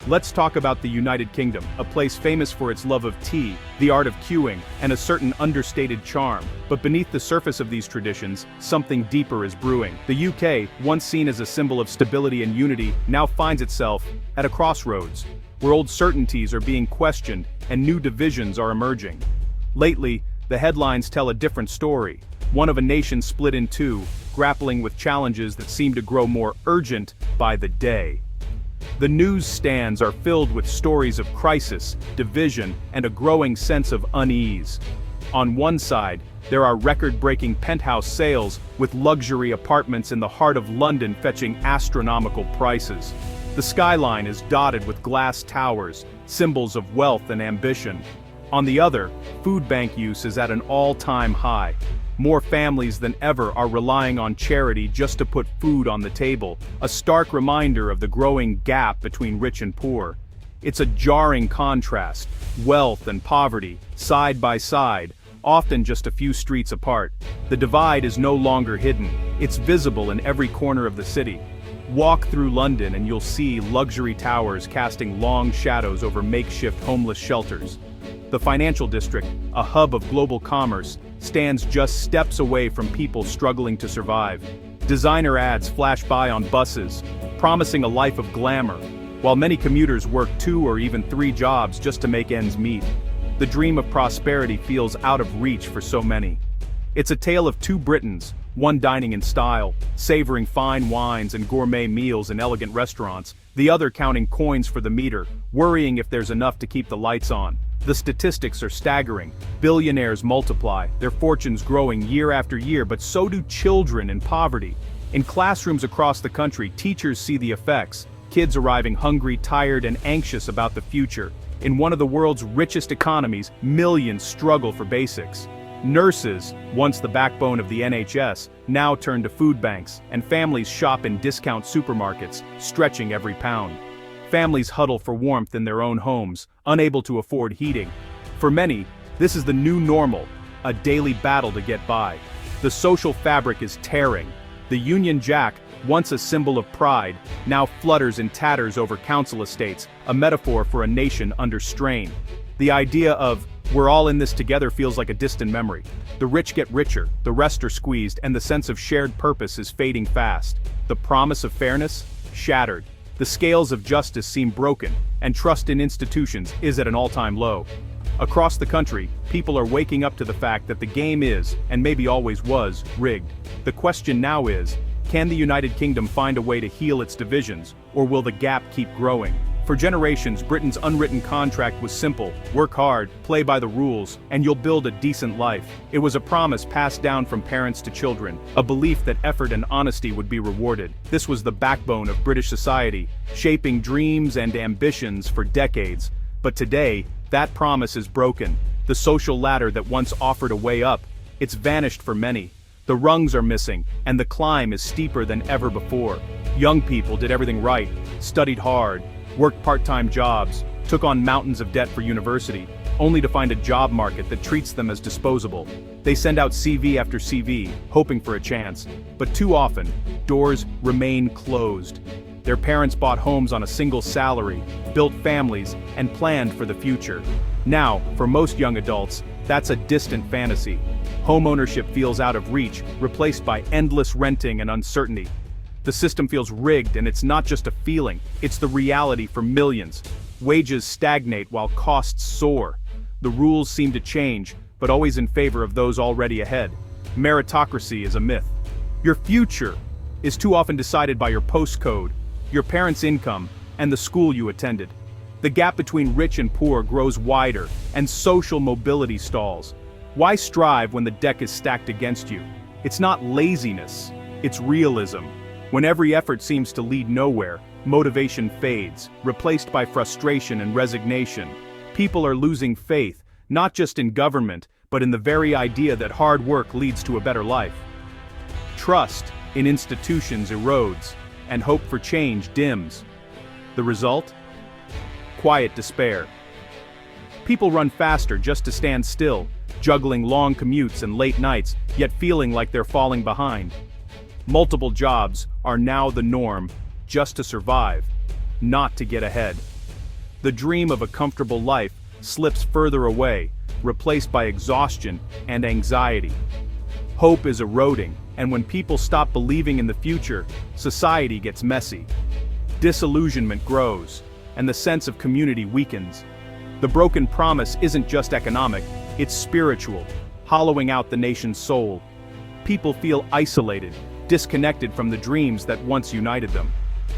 Let's talk about the United Kingdom, a place famous for its love of tea, the art of queuing, and a certain understated charm. But beneath the surface of these traditions, something deeper is brewing. The UK, once seen as a symbol of stability and unity, now finds itself at a crossroads, where old certainties are being questioned and new divisions are emerging. Lately, the headlines tell a different story, one of a nation split in two, grappling with challenges that seem to grow more urgent by the day. The newsstands are filled with stories of crisis, division, and a growing sense of unease. On one side, there are record-breaking penthouse sales, with luxury apartments in the heart of London fetching astronomical prices. The skyline is dotted with glass towers, symbols of wealth and ambition. On the other, food bank use is at an all-time high. More families than ever are relying on charity just to put food on the table, a stark reminder of the growing gap between rich and poor. It's a jarring contrast, wealth and poverty, side by side, often just a few streets apart. The divide is no longer hidden, it's visible in every corner of the city. Walk through London and you'll see luxury towers casting long shadows over makeshift homeless shelters. The financial district, a hub of global commerce, stands just steps away from people struggling to survive. Designer ads flash by on buses, promising a life of glamour, while many commuters work 2 or even 3 jobs just to make ends meet. The dream of prosperity feels out of reach for so many. It's a tale of two Britons, one dining in style, savoring fine wines and gourmet meals in elegant restaurants, the other counting coins for the meter, worrying if there's enough to keep the lights on. The statistics are staggering. Billionaires multiply, their fortunes growing year after year, but so do children in poverty. In classrooms across the country, teachers see the effects, kids arriving hungry, tired, and anxious about the future. In one of the world's richest economies, millions struggle for basics. Nurses, once the backbone of the NHS, now turn to food banks, and families shop in discount supermarkets, stretching every pound. Families huddle for warmth in their own homes, unable to afford heating. For many, this is the new normal, a daily battle to get by. The social fabric is tearing. The Union Jack, once a symbol of pride, now flutters in tatters over council estates, a metaphor for a nation under strain. The idea of, "we're all in this together" feels like a distant memory. The rich get richer, the rest are squeezed, and the sense of shared purpose is fading fast. The promise of fairness? Shattered. The scales of justice seem broken, and trust in institutions is at an all-time low. Across the country, people are waking up to the fact that the game is, and maybe always was, rigged. The question now is, can the United Kingdom find a way to heal its divisions, or will the gap keep growing? For generations, Britain's unwritten contract was simple: work hard, play by the rules, and you'll build a decent life. It was a promise passed down from parents to children, a belief that effort and honesty would be rewarded. This was the backbone of British society, shaping dreams and ambitions for decades. But today, that promise is broken. The social ladder that once offered a way up, it's vanished for many. The rungs are missing, and the climb is steeper than ever before. Young people did everything right, studied hard, worked part-time jobs, took on mountains of debt for university, only to find a job market that treats them as disposable. They send out CV after CV, hoping for a chance, but too often, doors remain closed. Their parents bought homes on a single salary, built families, and planned for the future. Now, for most young adults, that's a distant fantasy. Homeownership feels out of reach, replaced by endless renting and uncertainty. The system feels rigged, and it's not just a feeling, it's the reality for millions. Wages stagnate while costs soar. The rules seem to change, but always in favor of those already ahead. Meritocracy is a myth. Your future is too often decided by your postcode, your parents' income, and the school you attended. The gap between rich and poor grows wider, and social mobility stalls. Why strive when the deck is stacked against you? It's not laziness, it's realism. When every effort seems to lead nowhere, motivation fades, replaced by frustration and resignation. People are losing faith, not just in government, but in the very idea that hard work leads to a better life. Trust in institutions erodes, and hope for change dims. The result? Quiet despair. People run faster just to stand still, juggling long commutes and late nights, yet feeling like they're falling behind. Multiple jobs are now the norm, just to survive, not to get ahead. The dream of a comfortable life slips further away, replaced by exhaustion and anxiety. Hope is eroding, and when people stop believing in the future, society gets messy. Disillusionment grows, and the sense of community weakens. The broken promise isn't just economic, it's spiritual, hollowing out the nation's soul. People feel isolated, disconnected from the dreams that once united them.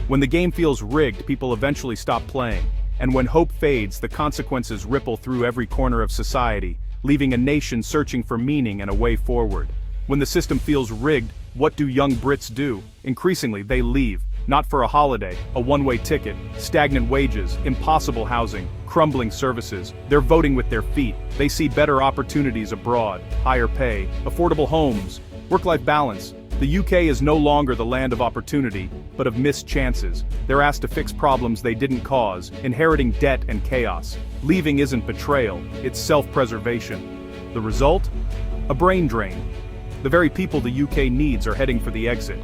When the game feels rigged, people eventually stop playing. And when hope fades, the consequences ripple through every corner of society, leaving a nation searching for meaning and a way forward. When the system feels rigged, what do young Brits do? Increasingly, they leave. Not for a holiday, a one-way ticket, stagnant wages, impossible housing, crumbling services. They're voting with their feet. They see better opportunities abroad, higher pay, affordable homes, work-life balance. The UK is no longer the land of opportunity, but of missed chances. They're asked to fix problems they didn't cause, inheriting debt and chaos. Leaving isn't betrayal, it's self-preservation. The result? A brain drain. The very people the UK needs are heading for the exit.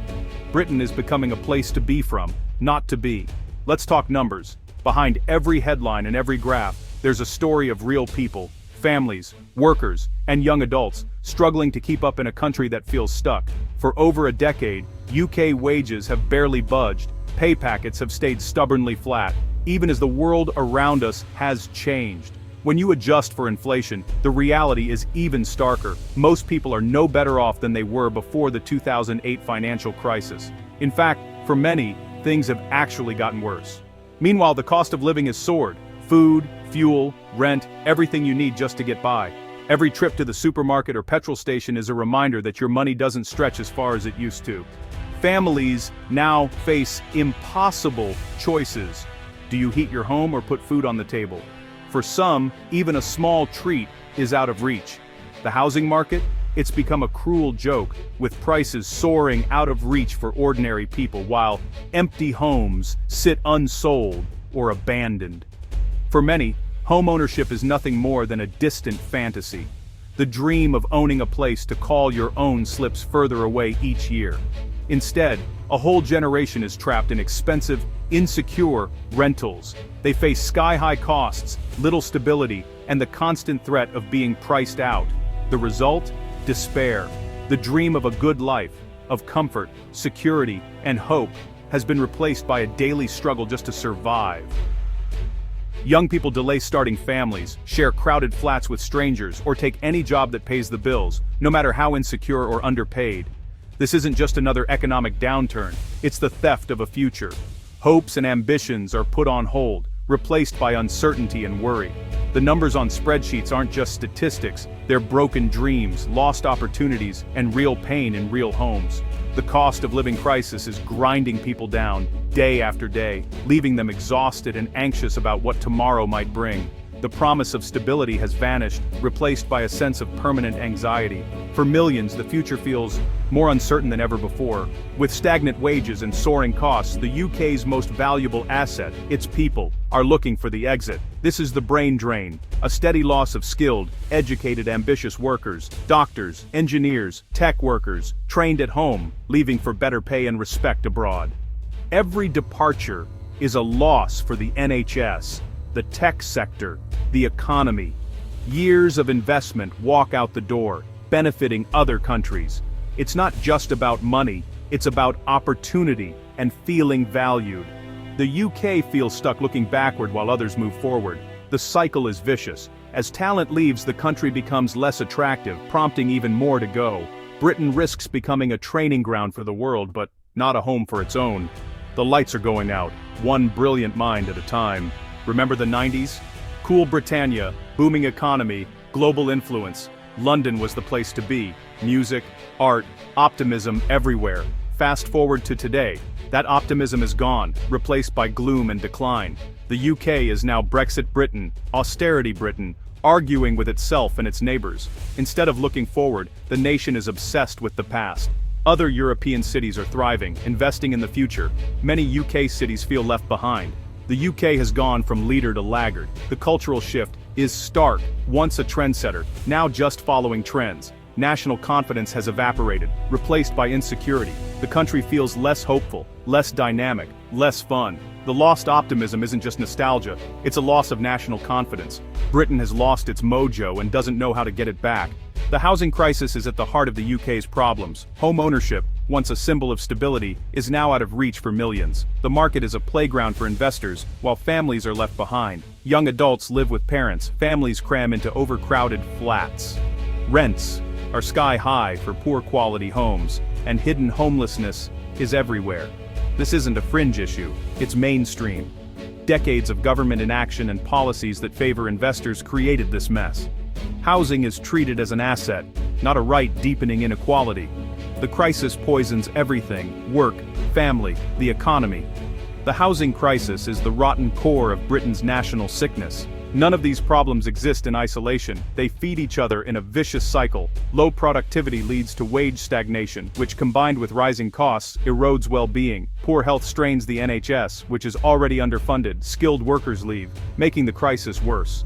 Britain is becoming a place to be from, not to be. Let's talk numbers. Behind every headline and every graph, there's a story of real people, families, workers, and young adults struggling to keep up in a country that feels stuck. For over a decade, UK wages have barely budged, pay packets have stayed stubbornly flat, even as the world around us has changed. When you adjust for inflation, the reality is even starker. Most people are no better off than they were before the 2008 financial crisis. In fact, for many, things have actually gotten worse. Meanwhile, the cost of living has soared. Food, fuel, rent, everything you need just to get by. Every trip to the supermarket or petrol station is a reminder that your money doesn't stretch as far as it used to. Families now face impossible choices. Do you heat your home or put food on the table? For some, even a small treat is out of reach. The housing market? It's become a cruel joke, with prices soaring out of reach for ordinary people, while empty homes sit unsold or abandoned. For many, homeownership is nothing more than a distant fantasy. The dream of owning a place to call your own slips further away each year. Instead, a whole generation is trapped in expensive, insecure rentals. They face sky-high costs, little stability, and the constant threat of being priced out. The result? Despair. The dream of a good life, of comfort, security, and hope, has been replaced by a daily struggle just to survive. Young people delay starting families, share crowded flats with strangers, or take any job that pays the bills, no matter how insecure or underpaid. This isn't just another economic downturn, it's the theft of a future. Hopes and ambitions are put on hold, replaced by uncertainty and worry. The numbers on spreadsheets aren't just statistics, they're broken dreams, lost opportunities, and real pain in real homes. The cost of living crisis is grinding people down, day after day, leaving them exhausted and anxious about what tomorrow might bring. The promise of stability has vanished, replaced by a sense of permanent anxiety. For millions, the future feels more uncertain than ever before. With stagnant wages and soaring costs, the UK's most valuable asset, its people, are looking for the exit. This is the brain drain, a steady loss of skilled, educated, ambitious workers, doctors, engineers, tech workers, trained at home, leaving for better pay and respect abroad. Every departure is a loss for the NHS, the tech sector, the economy. Years of investment walk out the door, benefiting other countries. It's not just about money, it's about opportunity and feeling valued. The UK feels stuck looking backward while others move forward. The cycle is vicious. As talent leaves, the country becomes less attractive, prompting even more to go. Britain risks becoming a training ground for the world, but not a home for its own. The lights are going out, one brilliant mind at a time. Remember the 90s? Cool Britannia, booming economy, global influence. London was the place to be. Music, art, optimism everywhere. Fast forward to today. That optimism is gone, replaced by gloom and decline. The UK is now Brexit Britain, austerity Britain, arguing with itself and its neighbors. Instead of looking forward, the nation is obsessed with the past. Other European cities are thriving, investing in the future. Many UK cities feel left behind. The UK has gone from leader to laggard. The cultural shift is stark, once a trendsetter, now just following trends. National confidence has evaporated, replaced by insecurity. The country feels less hopeful, less dynamic, less fun. The lost optimism isn't just nostalgia, it's a loss of national confidence. Britain has lost its mojo and doesn't know how to get it back. The housing crisis is at the heart of the UK's problems. Home ownership, once a symbol of stability, is now out of reach for millions. The market is a playground for investors, while families are left behind. Young adults live with parents, families cram into overcrowded flats. Rents are sky high for poor quality homes, and hidden homelessness is everywhere. This isn't a fringe issue, it's mainstream. Decades of government inaction and policies that favor investors created this mess. Housing is treated as an asset, not a right, deepening inequality. The crisis poisons everything: work, family, the economy. The housing crisis is the rotten core of Britain's national sickness. None of these problems exist in isolation, they feed each other in a vicious cycle. Low productivity leads to wage stagnation, which combined with rising costs, erodes well-being. Poor health strains the NHS, which is already underfunded. Skilled workers leave, making the crisis worse.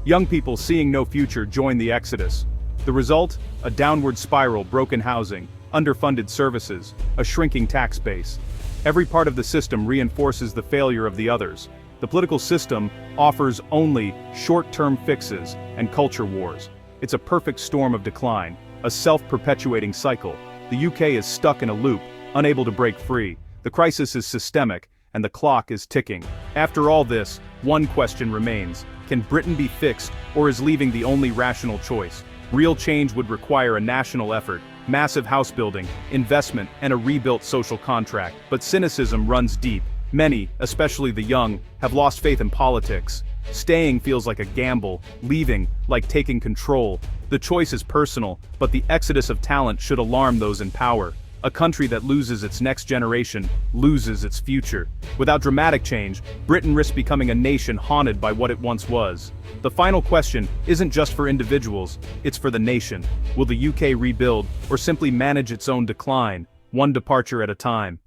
Young people seeing no future join the exodus. The result? A downward spiral: broken housing, underfunded services, a shrinking tax base. Every part of the system reinforces the failure of the others. The political system offers only short-term fixes and culture wars. It's a perfect storm of decline, a self-perpetuating cycle. The UK is stuck in a loop, unable to break free. The crisis is systemic, and the clock is ticking. After all this, one question remains: can Britain be fixed, or is leaving the only rational choice? Real change would require a national effort, massive house building, investment, and a rebuilt social contract. But cynicism runs deep. Many, especially the young, have lost faith in politics. Staying feels like a gamble, leaving like taking control. The choice is personal, but the exodus of talent should alarm those in power. A country that loses its next generation loses its future. Without dramatic change, Britain risks becoming a nation haunted by what it once was. The final question isn't just for individuals, it's for the nation. Will the UK rebuild, or simply manage its own decline, one departure at a time?